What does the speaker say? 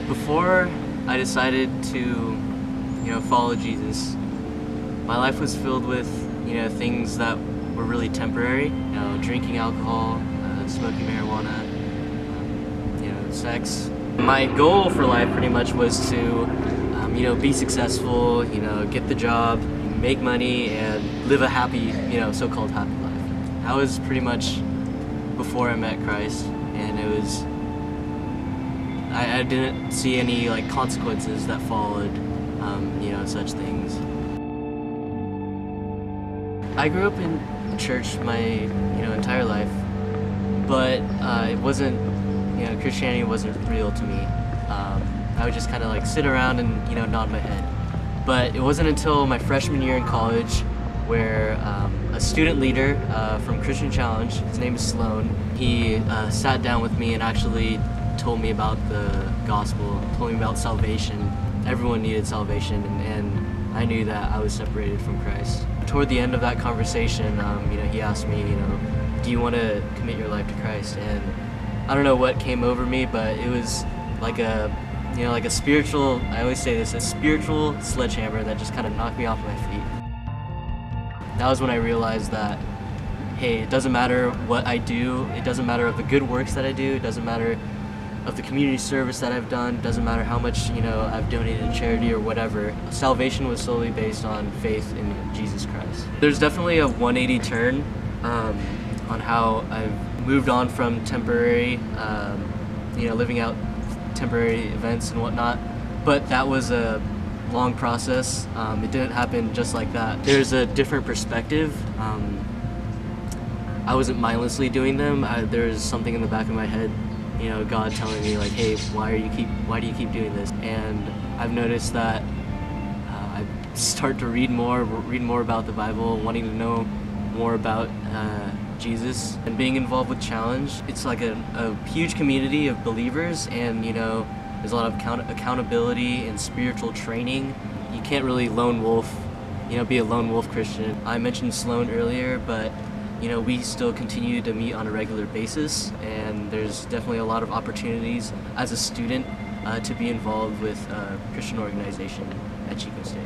Before I decided to, follow Jesus, my life was filled with, things that were really temporary. Drinking alcohol, smoking marijuana, sex. My goal for life pretty much was to, be successful, get the job, make money, and live a happy, so-called happy life. That was pretty much before I met Christ, and it was, I didn't see any consequences that followed, such things. I grew up in church my, entire life, but it wasn't, Christianity wasn't real to me. I would just kind of sit around and, nod my head. But it wasn't until my freshman year in college where a student leader from Christian Challenge, his name is Sloan, he sat down with me and actually told me about the gospel, told me about salvation. Everyone needed salvation, and I knew that I was separated from Christ. Toward the end of that conversation, he asked me, do you want to commit your life to Christ? And I don't know what came over me, but it was like a spiritual, I always say this, a spiritual sledgehammer that just kind of knocked me off my feet. That was when I realized that, hey, it doesn't matter what I do, it doesn't matter of the good works that I do, it doesn't matter of the community service that I've done, it doesn't matter how much, I've donated to charity or whatever. Salvation was solely based on faith in Jesus Christ. There's definitely a 180 turn on how I've moved on from temporary, living out temporary events and whatnot, but that was a long process. It didn't happen just like that. There's a different perspective. I wasn't mindlessly doing them. There's something in the back of my head, God telling me hey, why do you keep doing this? And I've noticed that I start to read more about the Bible, wanting to know more about Jesus, and being involved with Challenge. It's like a huge community of believers, and there's a lot of accountability and spiritual training. You can't really lone wolf, be a lone wolf Christian. I mentioned Sloan earlier, but we still continue to meet on a regular basis, and there's definitely a lot of opportunities as a student to be involved with a Christian organization at Chico State.